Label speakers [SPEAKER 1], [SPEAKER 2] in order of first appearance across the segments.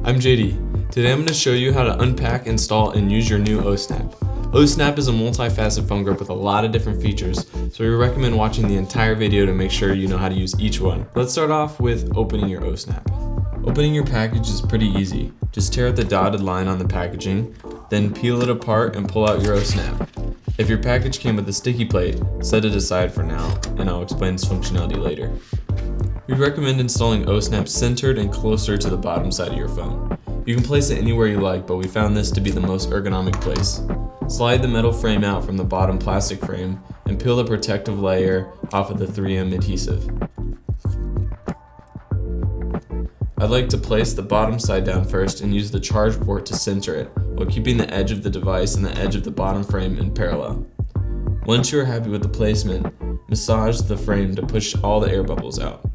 [SPEAKER 1] I'm JD. Today I'm going to show you how to unpack, install, and use your new Ohsnap. Ohsnap is a multi-faceted phone grip with a lot of different features, so we recommend watching the entire video to make sure you know how to use each one. Let's start off with opening your Ohsnap. Opening your package is pretty easy. Just tear out the dotted line on the packaging, then peel it apart and pull out your Ohsnap. If your package came with a sticky plate, set it aside for now, and I'll explain its functionality later. We recommend installing Ohsnap centered and closer to the bottom side of your phone. You can place it anywhere you like, but we found this to be the most ergonomic place. Slide the metal frame out from the bottom plastic frame and peel the protective layer off of the 3M adhesive. I'd like to place the bottom side down first and use the charge port to center it, while keeping the edge of the device and the edge of the bottom frame in parallel. Once you are happy with the placement, massage the frame to push all the air bubbles out.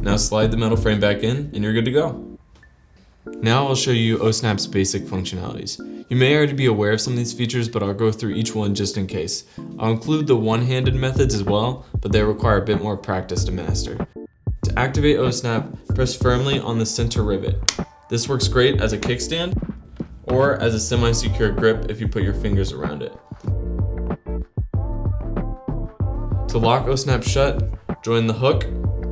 [SPEAKER 1] Now slide the metal frame back in and you're good to go. Now I'll show you Ohsnap's basic functionalities. You may already be aware of some of these features, but I'll go through each one just in case. I'll include the one-handed methods as well, but they require a bit more practice to master. To activate Ohsnap, press firmly on the center rivet. This works great as a kickstand or as a semi-secure grip if you put your fingers around it. To lock Ohsnap shut, join the hook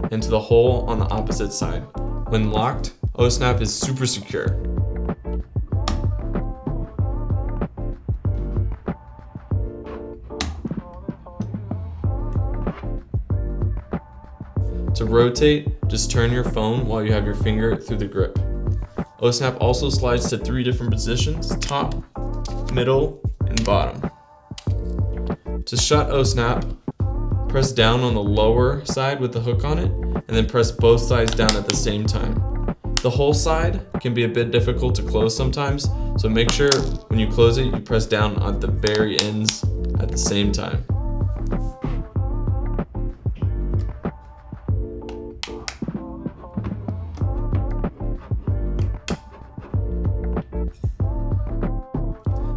[SPEAKER 1] into the hole on the opposite side. When locked, Ohsnap is super secure. To rotate, just turn your phone while you have your finger through the grip. Ohsnap also slides to 3 different positions: top, middle, and bottom. To shut Ohsnap, press down on the lower side with the hook on it, and then press both sides down at the same time. The whole side can be a bit difficult to close sometimes, so make sure when you close it, you press down at the very ends at the same time.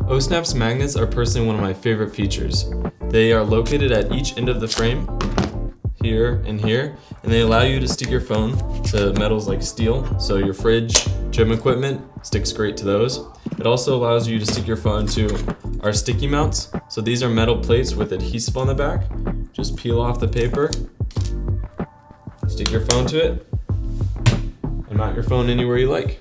[SPEAKER 1] Ohsnap's magnets are personally one of my favorite features. They are located at each end of the frame, here and here, and they allow you to stick your phone to metals like steel, so your fridge, gym equipment sticks great to those. It also allows you to stick your phone to our sticky mounts. So these are metal plates with adhesive on the back. Just peel off the paper, stick your phone to it, and mount your phone anywhere you like.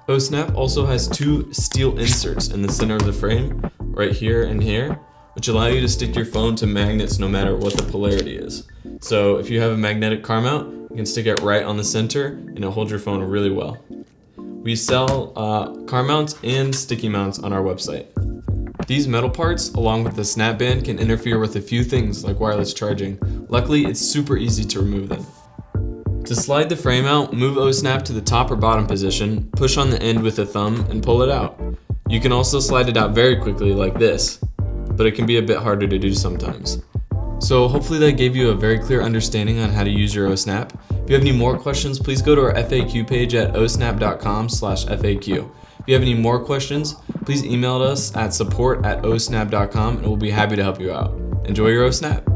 [SPEAKER 1] Ohsnap also has 2 steel inserts in the center of the frame, right here and here, which allow you to stick your phone to magnets no matter what the polarity is. So if you have a magnetic car mount, you can stick it right on the center and it'll hold your phone really well. We sell car mounts and sticky mounts on our website. These metal parts, along with the snap band, can interfere with a few things like wireless charging. Luckily, it's super easy to remove them. To slide the frame out, move Ohsnap to the top or bottom position, push on the end with the thumb, and pull it out. You can also slide it out very quickly like this, but it can be a bit harder to do sometimes. So hopefully that gave you a very clear understanding on how to use your Ohsnap. If you have any more questions, please go to our FAQ page at ohsnap.com/FAQ. If you have any more questions, please email us at support@ohsnap.com and we'll be happy to help you out. Enjoy your Ohsnap!